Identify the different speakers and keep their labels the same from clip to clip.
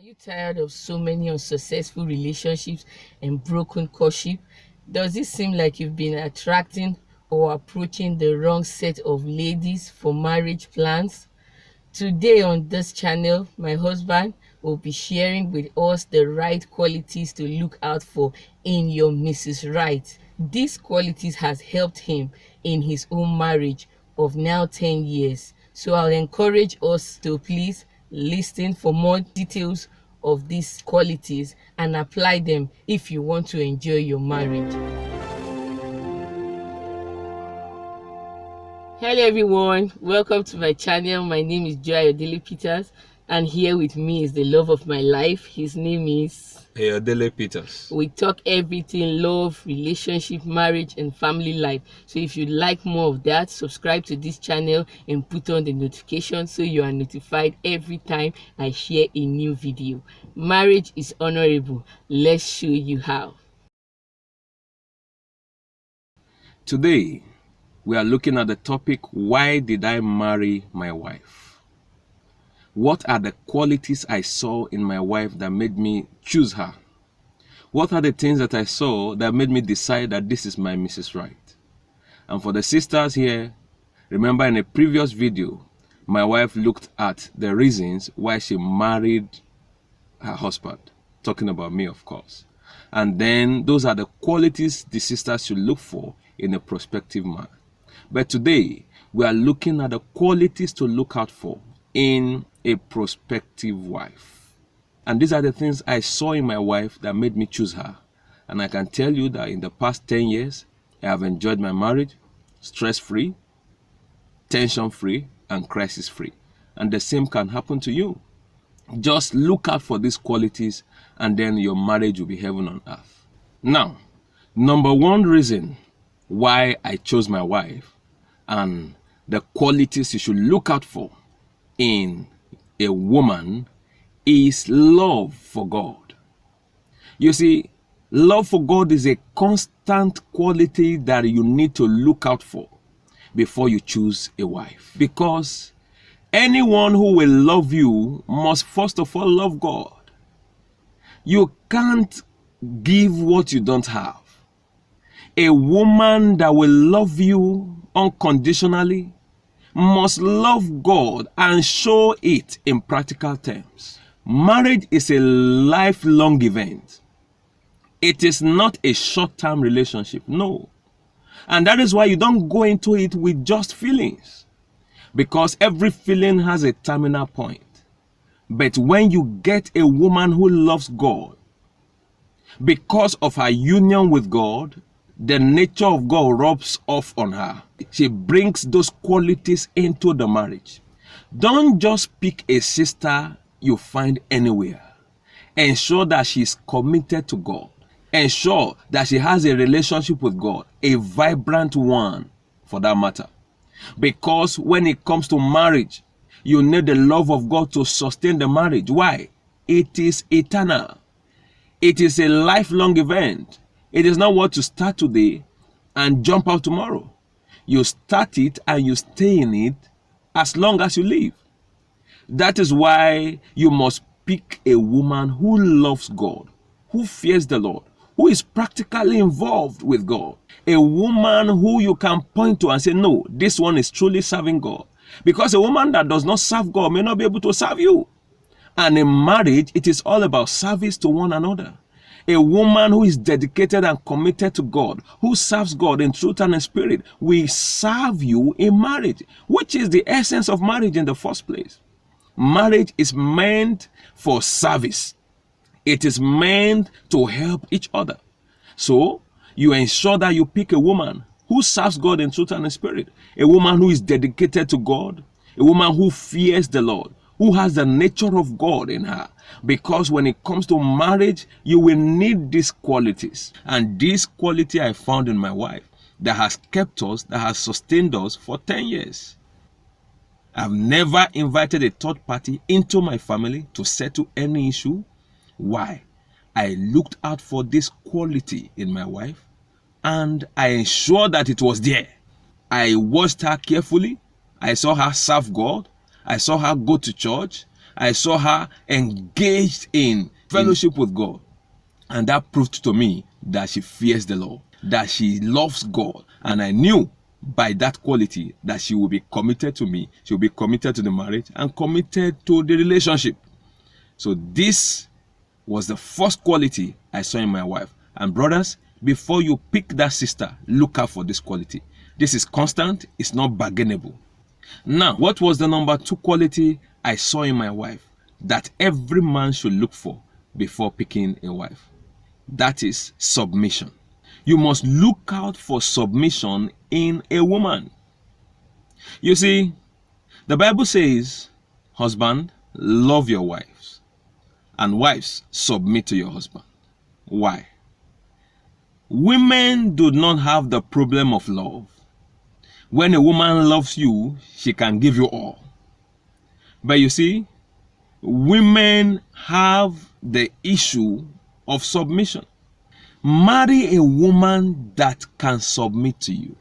Speaker 1: you tired of so many unsuccessful relationships and broken courtship? Does it seem like you've been attracting or approaching the wrong set of ladies for marriage plans? Today on this channel, my husband will be sharing with us the right qualities to look out for in your Mrs. Right. These qualities has helped him in his own marriage of now 10 years. So I'll encourage us to please listen for more details of these qualities and apply them if you want to enjoy your marriage. Hello everyone, welcome to my channel. My name is Ayojoypeters, and here with me is the love of my life. His name is
Speaker 2: Ayojoypeters.
Speaker 1: We talk everything love, relationship, marriage and family life. So if you'd like more of that, subscribe to this channel and put on the notification so you are notified every time I share a new video. Marriage is honorable. Let's show you how.
Speaker 2: Today we are looking at the topic, why did I marry my wife? What are the qualities I saw in my wife that made me choose her? What are the things that I saw that made me decide that this is my Mrs. Right? And for the sisters here, remember in a previous video, my wife looked at the reasons why she married her husband, talking about me, of course. And then those are the qualities the sisters should look for in a prospective man. But today, we are looking at the qualities to look out for in a prospective wife. And these are the things I saw in my wife that made me choose her. And I can tell you that in the past 10 years, I have enjoyed my marriage, stress-free, tension-free, and crisis-free. And the same can happen to you. Just look out for these qualities, and then your marriage will be heaven on earth. Now, number one reason why I chose my wife and the qualities you should look out for in a woman is love for God. You see, love for God is a constant quality that you need to look out for before you choose a wife. Because anyone who will love you must first of all love God. You can't give what you don't have. A woman that will love you unconditionally must love God and show it in practical terms. Marriage is a lifelong event. It is not a short-term relationship, no. And that is why you don't go into it with just feelings, because every feeling has a terminal point. But when you get a woman who loves God, because of her union with God, the nature of God rubs off on her. She brings those qualities into the marriage. Don't just pick a sister you find anywhere. Ensure that she's committed to God. Ensure that she has a relationship with God, a vibrant one for that matter. Because when it comes to marriage, you need the love of God to sustain the marriage. Why? It is eternal. It is a lifelong event. It is not what you start today and jump out tomorrow. You start it and you stay in it as long as you live. That is why you must pick a woman who loves God, who fears the Lord, who is practically involved with God. A woman who you can point to and say, no, this one is truly serving God. Because a woman that does not serve God may not be able to serve you. And in marriage, it is all about service to one another. A woman who is dedicated and committed to God, who serves God in truth and in spirit, will serve you in marriage, which is the essence of marriage in the first place. Marriage is meant for service. It is meant to help each other. So, you ensure that you pick a woman who serves God in truth and in spirit, a woman who is dedicated to God, a woman who fears the Lord, who has the nature of God in her. Because when it comes to marriage, you will need these qualities. And this quality I found in my wife that has kept us, that has sustained us for 10 years. I've never invited a third party into my family to settle any issue. Why? I looked out for this quality in my wife and I ensured that it was there. I watched her carefully. I saw her serve God. I saw her go to church. I saw her engaged in fellowship with God. And that proved to me that she fears the Lord, that she loves God. And I knew by that quality that she will be committed to me, she will be committed to the marriage and committed to the relationship. So this was the first quality I saw in my wife. And brothers, before you pick that sister, look out for this quality. This is constant, it's not bargainable. Now, what was the number 2 quality I saw in my wife that every man should look for before picking a wife? That is submission. You must look out for submission in a woman. You see, the Bible says, husband, love your wives, and wives, submit to your husband. Why? Women do not have the problem of love. When a woman loves you, she can give you all. But you see, women have the issue of submission. Marry a woman that can submit to you.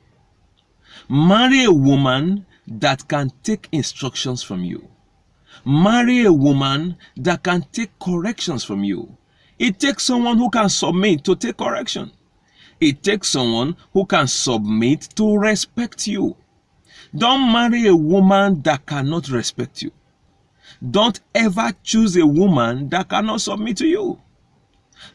Speaker 2: Marry a woman that can take instructions from you. Marry a woman that can take corrections from you. It takes someone who can submit to take correction. It takes someone who can submit to respect you. Don't marry a woman that cannot respect you. Don't ever choose a woman that cannot submit to you.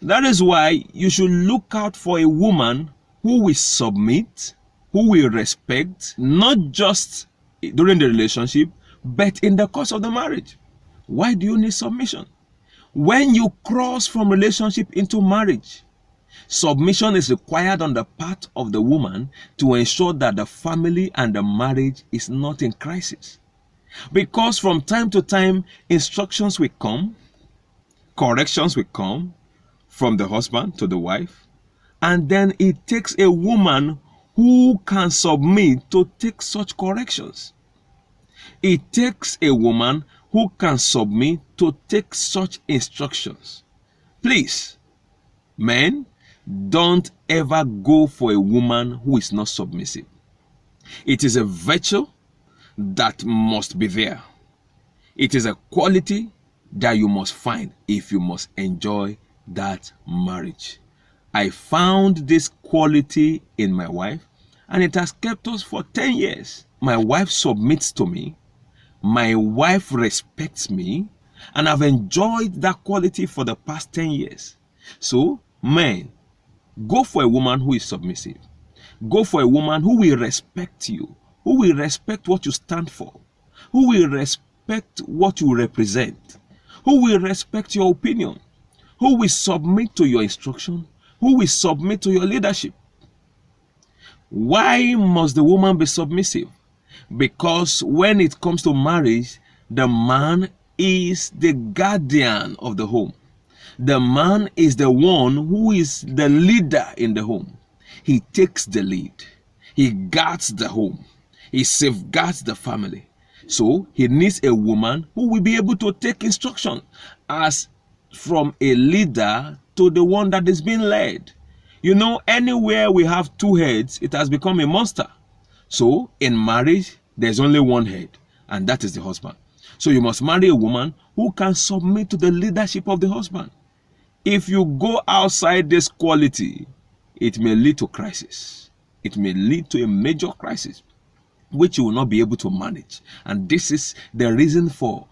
Speaker 2: That is why you should look out for a woman who will submit, who will respect, not just during the relationship, but in the course of the marriage. Why do you need submission? When you cross from relationship into marriage, submission is required on the part of the woman to ensure that the family and the marriage is not in crisis. Because from time to time, instructions will come, corrections will come from the husband to the wife, and then it takes a woman who can submit to take such corrections. It takes a woman who can submit to take such instructions. Please, men, don't ever go for a woman who is not submissive. It is a virtue that must be there. It is a quality that you must find if you must enjoy that marriage. I found this quality in my wife, and it has kept us for 10 years. My wife submits to me. My wife respects me, and I've enjoyed that quality for the past 10 years. So, men, go for a woman who is submissive. Go for a woman who will respect you, who will respect what you stand for, who will respect what you represent, who will respect your opinion, who will submit to your instruction, who will submit to your leadership. Why must the woman be submissive? Because when it comes to marriage, the man is the guardian of the home. The man is the one who is the leader in the home. He takes the lead. He guards the home. He safeguards the family. So he needs a woman who will be able to take instruction as from a leader to the one that is being led. You know, anywhere we have two heads, it has become a monster. So in marriage, there's only one head, and that is the husband. So you must marry a woman who can submit to the leadership of the husband. If you go outside this quality, it may lead to crisis. It may lead to a major crisis, which you will not be able to manage. And this is the reason for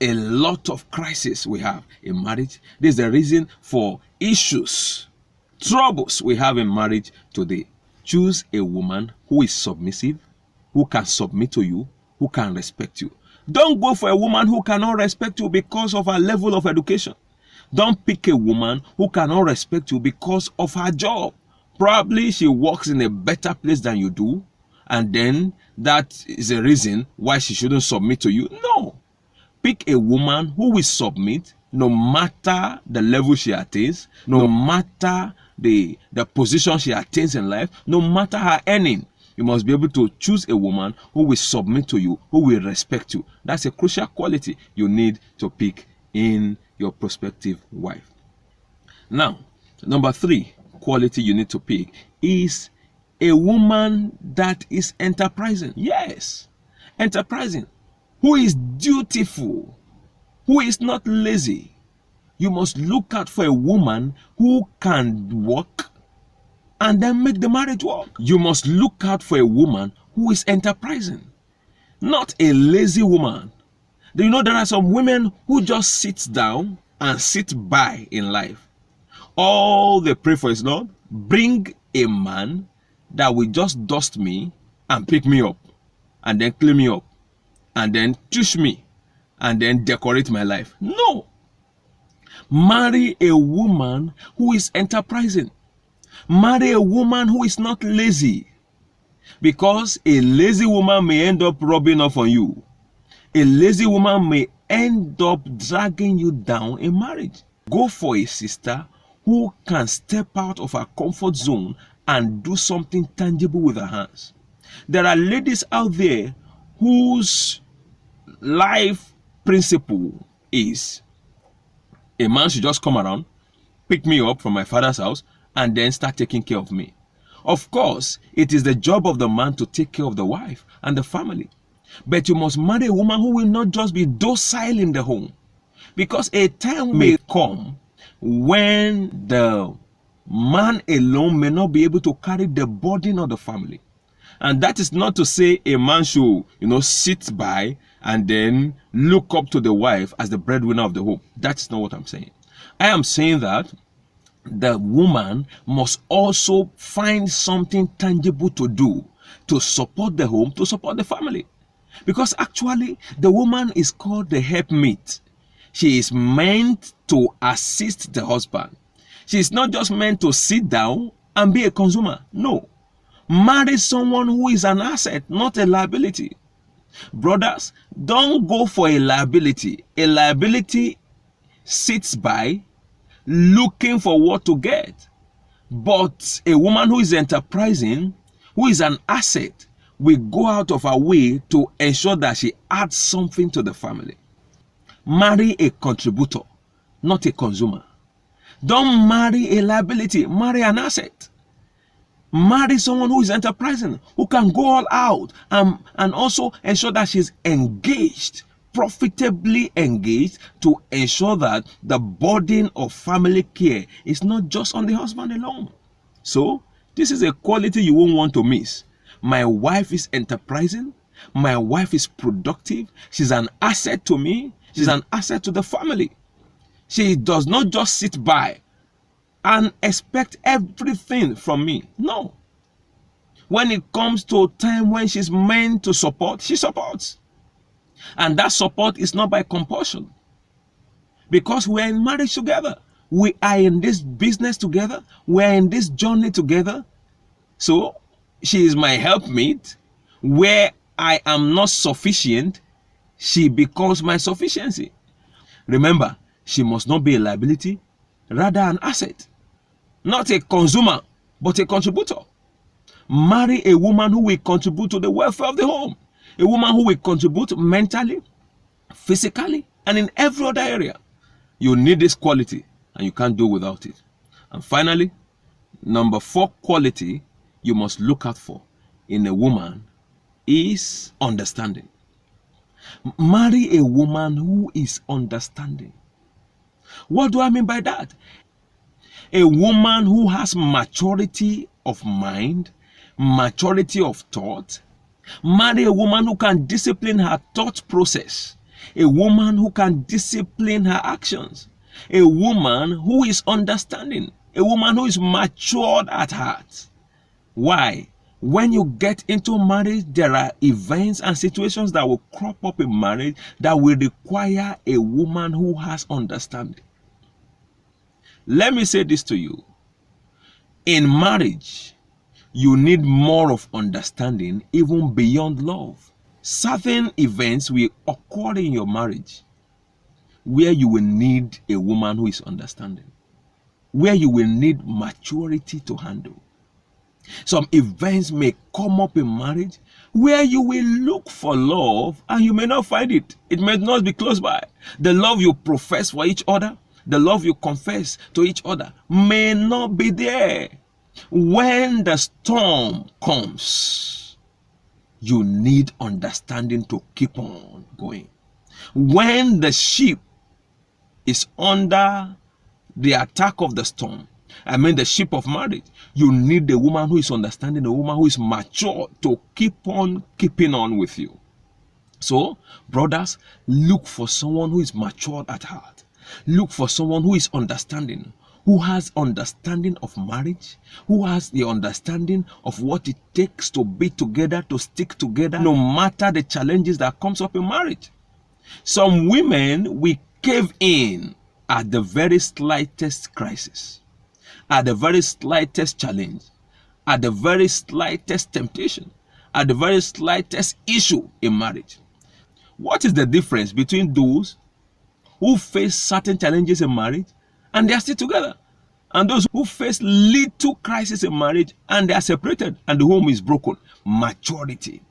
Speaker 2: a lot of crisis we have in marriage. This is the reason for issues, troubles we have in marriage today. Choose a woman who is submissive, who can submit to you, who can respect you. Don't go for a woman who cannot respect you because of her level of education. Don't pick a woman who cannot respect you because of her job. Probably she works in a better place than you do, and then that is a reason why she shouldn't submit to you. No. Pick a woman who will submit no matter the level she attains, no matter the position she attains in life, no matter her earning. You must be able to choose a woman who will submit to you, who will respect you. That's a crucial quality you need to pick in your prospective wife. Now, number 3 quality you need to pick is a woman that is enterprising. Yes, enterprising. Who is dutiful. who is not lazy. You must look out for a woman who can work and then make the marriage work. You must look out for a woman who is enterprising, not a lazy woman. Do you know there are some women who just sit down and sit by in life? All they pray for is, Lord, bring a man that will just dust me and pick me up and then clean me up and then tush me and then decorate my life. No. Marry a woman who is enterprising. Marry a woman who is not lazy, because a lazy woman may end up rubbing off on you. A lazy woman may end up dragging you down in marriage. Go for a sister who can step out of her comfort zone and do something tangible with her hands. There are ladies out there whose life principle is, a man should just come around, pick me up from my father's house, and then start taking care of me. Of course, it is the job of the man to take care of the wife and the family. But you must marry a woman who will not just be docile in the home. Because a time may come when the man alone may not be able to carry the burden of the family. And that is not to say a man should, sit by and then look up to the wife as the breadwinner of the home. That's not what I'm saying. I am saying that the woman must also find something tangible to do to support the home, to support the family. Because actually, the woman is called the helpmeet. She is meant to assist the husband. She is not just meant to sit down and be a consumer. No. Marry someone who is an asset, not a liability. Brothers, don't go for a liability. A liability sits by looking for what to get. But a woman who is enterprising, who is an asset, will go out of her way to ensure that she adds something to the family. Marry a contributor, not a consumer. Don't marry a liability, marry an asset. Marry someone who is enterprising, who can go all out and also ensure that she's engaged, profitably engaged, to ensure that the burden of family care is not just on the husband alone. So, this is a quality you won't want to miss. My wife is enterprising. My wife is productive. She's an asset to me. She's an asset to the family. She does not just sit by and expect everything from me. No. When it comes to a time when she's meant to support, she supports. And that support is not by compulsion. Because we are in marriage together. We are in this business together. We are in this journey together. So, she is my helpmate. Where I am not sufficient, she becomes my sufficiency. Remember, she must not be a liability, rather an asset. Not a consumer, but a contributor. Marry a woman who will contribute to the welfare of the home. A woman who will contribute mentally, physically, and in every other area. You need this quality, and you can't do without it. And finally, number 4 quality you must look out for in a woman is understanding. Marry a woman who is understanding. What do I mean by that? A woman who has maturity of mind, maturity of thought. Marry a woman who can discipline her thought process. A woman who can discipline her actions. A woman who is understanding. A woman who is matured at heart. Why? When you get into marriage, there are events and situations that will crop up in marriage that will require a woman who has understanding. Let me say this to you. In marriage, you need more of understanding even beyond love. Certain events will occur in your marriage where you will need a woman who is understanding, where you will need maturity to handle. Some events may come up in marriage where you will look for love and you may not find it. It may not be close by. The love you profess for each other, the love you confess to each other may not be there. When the storm comes, you need understanding to keep on going. When the ship is under the attack of the storm, I mean the ship of marriage, you need a woman who is understanding, a woman who is mature to keep on keeping on with you. So, brothers, look for someone who is matured at heart. Look for someone who is understanding, who has understanding of marriage, who has the understanding of what it takes to be together, to stick together, no matter the challenges that comes up in marriage. Some women, we cave in at the very slightest crisis, at the very slightest challenge, at the very slightest temptation, at the very slightest issue in marriage. What is the difference between those who face certain challenges in marriage and they are still together, and those who face little crisis in marriage and they are separated and the home is broken? Maturity,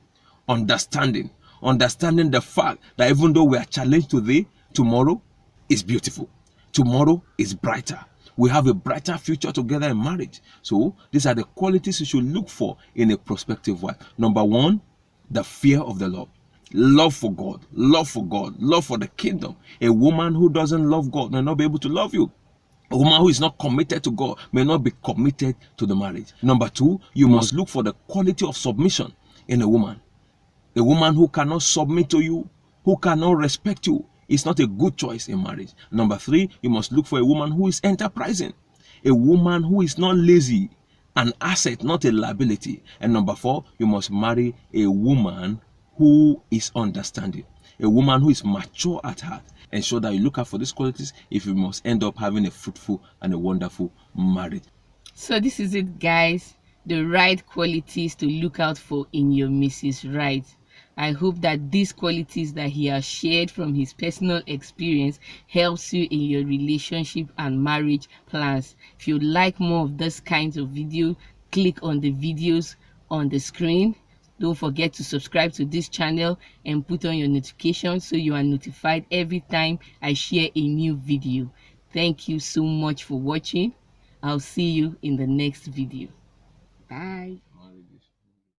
Speaker 2: understanding the fact that even though we are challenged today, tomorrow is beautiful, tomorrow is brighter. We have a brighter future together in marriage. So these are the qualities you should look for in a prospective wife. Number one, the fear of the Lord. Love for God, love for God, love for the kingdom. A woman who doesn't love God may not be able to love you. A woman who is not committed to God may not be committed to the marriage. Number two, you must look for the quality of submission in a woman. A woman who cannot submit to you, who cannot respect you, is not a good choice in marriage. Number three, you must look for a woman who is enterprising. A woman who is not lazy, an asset, not a liability. And number four, you must marry a woman who is understanding, a woman who is mature at heart. Ensure that you look out for these qualities if you must end up having a fruitful and a wonderful marriage.
Speaker 1: So this is it, guys. The right qualities to look out for in your Mrs. Right. I hope that these qualities that he has shared from his personal experience helps you in your relationship and marriage plans. If you like more of this kinds of video, click on the videos on the screen. Don't forget to subscribe to this channel and put on your notifications so you are notified every time I share a new video. Thank you so much for watching. I'll see you in the next video. Bye.